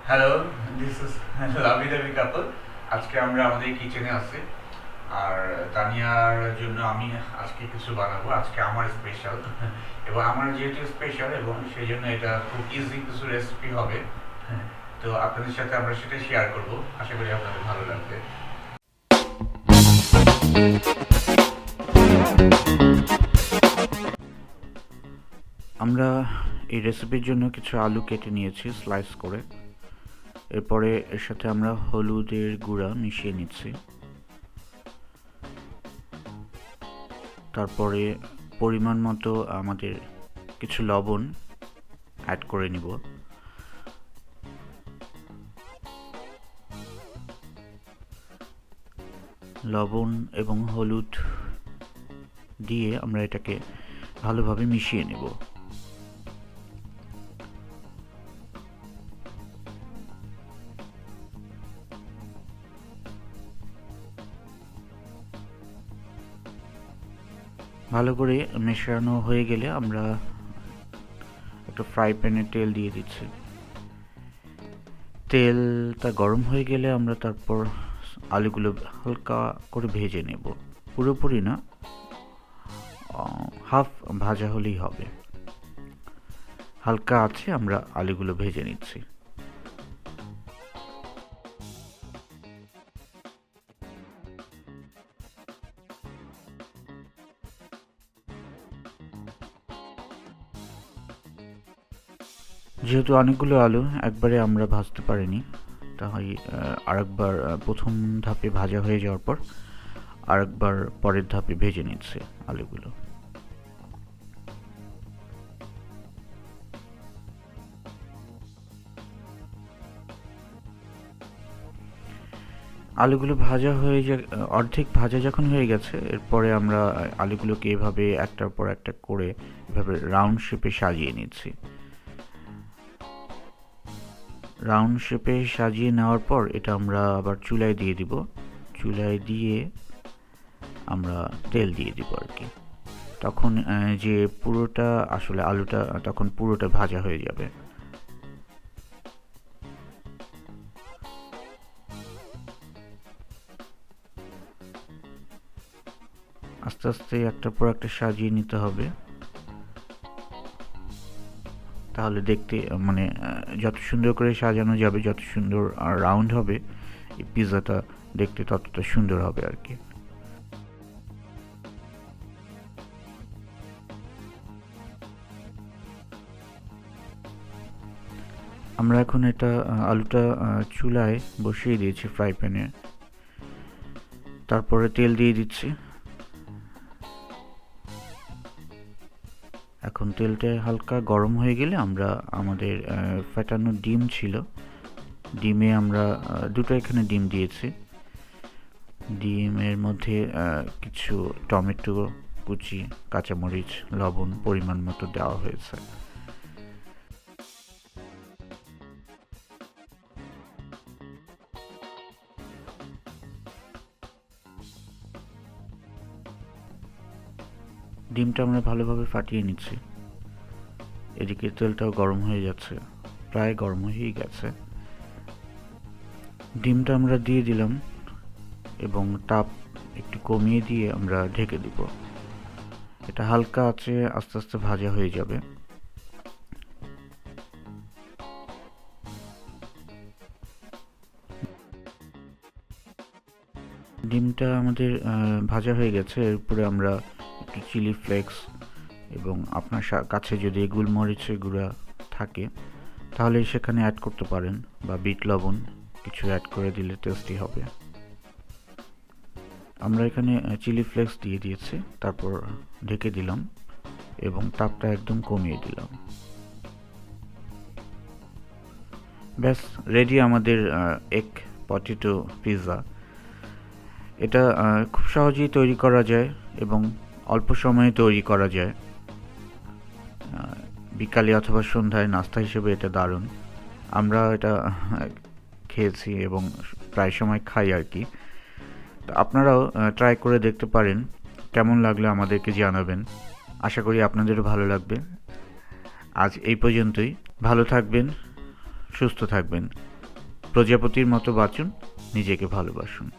Hello, this is লাভি-ডভি কাপল। আজকে আমরা আমাদের কিচেনে আছি। আর তানিয়ার জন্য আমি আজকে কিছু বানাবো। আজকে আমার স্পেশাল এবং আমার যেহেতু স্পেশাল এবং সেই জন্য এটা খুব ইজি কিছু রেসিপি হবে। তো আপনাদের সাথে আমরা সেটা শেয়ার করব। আশা করি আপনাদের ভালো লাগবে। আমরা এই রেসিপির জন্য কিছু আলু কেটে নিয়েছি স্লাইস করে। এরপরে এর সাথে আমরা হলুদের গুঁড়া মিশিয়ে নিচ্ছি। তারপরে পরিমাণ মতো আমাদের কিছু লবণ অ্যাড করে নিব। লবণ এবং হলুদ দিয়ে আমরা এটাকে ভালোভাবে মিশিয়ে নেব। ভালো করে মেশানো হয়ে গেলে আমরা একটা ফ্রাই প্যানে তেল দিয়ে দিচ্ছি। তেলটা গরম হয়ে গেলে আমরা তারপর আলুগুলো হালকা করে ভেজে নেব, পুরোপুরি না, হাফ ভাজা হলেই হবে। হালকা আছে আমরা আলুগুলো ভেজে নিচ্ছি। যেহেতু অনেকগুলো আলু একবারে আমরা ভাজতে পারিনি, তাই আরেকবার প্রথম ধাপে ভাজা হয়ে যাওয়ার পর আরেকবার পরের ধাপে ভেজে নিচ্ছে আলুগুলো। আলুগুলো ভাজা হয়ে অর্ধেক ভাজা যখন হয়ে গেছে, এরপরে আমরা আলুগুলোকে এভাবে একটার পর একটা করে এভাবে রাউন্ড শেপে সাজিয়ে নিচ্ছি। রাউন্ড শেপে সাজিয়ে নেওয়ার পর এটা আমরা আবার চুলায় দিয়ে দিব। চুলায় দিয়ে আমরা তেল দিয়ে দিব আর কি। তখন যে পুরোটা আসলে আলুটা তখন পুরোটা ভাজা হয়ে যাবে। আস্তে আস্তে একটার পর একটা সাজিয়ে নিতে হবে, তাহলে দেখতে মানে যত সুন্দর করে সাজানো যাবে, যত সুন্দর আর রাউন্ড হবে এই পিৎজাটা, দেখতে ততটা সুন্দর হবে আর কি। আমরা এখন এটা আলুটা চুলায় বসিয়ে দিয়েছি ফ্রাই প্যানে। তারপরে তেল দিয়ে দিচ্ছি। এখন তেলটা হালকা গরম হয়ে গেলে আমরা আমাদের ফেটানো ডিম ছিল, ডিমে আমরা দুটো এখানে ডিম দিয়েছি। ডিমের মধ্যে কিছু টমেটো কুচি, কাঁচামরিচ, লবণ পরিমাণ মতো দেওয়া হয়েছে। ডিমটা আমরা ভালোভাবে ফাটিয়ে নিচ্ছি। এদিকে তেলটাও গরম হয়ে যাচ্ছে, প্রায় গরম হয়েই গেছে। ডিমটা আমরা দিয়ে দিলাম এবং তাপ একটু কমিয়ে দিয়ে আমরা ঢেকে দিব। এটা হালকা আছে আস্তে আস্তে ভাজা হয়ে যাবে। ডিমটা আমাদের ভাজা হয়ে গেছে। এরপরে আমরা একটু চিলি ফ্লেক্স এবং আপনার কাছে যদি গোলমরিচের গুঁড়া থাকে তাহলে সেখানে অ্যাড করতে পারেন, বা বিট লবণ কিছু অ্যাড করে দিলে টেস্টি হবে। আমরা এখানে চিলি ফ্লেক্স দিয়ে দিয়েছি, তারপর ঢেকে দিলাম এবং তাপটা একদম কমিয়ে দিলাম। ব্যাস রেডি আমাদের এগ পটেটো পিৎজা। এটা খুব সহজেই তৈরি করা যায় এবং অল্প সময়ে তৈরি করা যায়। বিকালে অথবা সন্ধ্যায় নাস্তা হিসেবে এটা দারুণ। আমরা এটা খেয়েছি এবং প্রায় সময় খাই আর কি। তো আপনারাও ট্রাই করে দেখতে পারেন, কেমন লাগলে আমাদেরকে জানাবেন। আশা করি আপনাদেরও ভালো লাগবে। আজ এই পর্যন্তই। ভালো থাকবেন, সুস্থ থাকবেন। প্রজাপতির মতো বাঁচুন, নিজেকে ভালোবাসুন।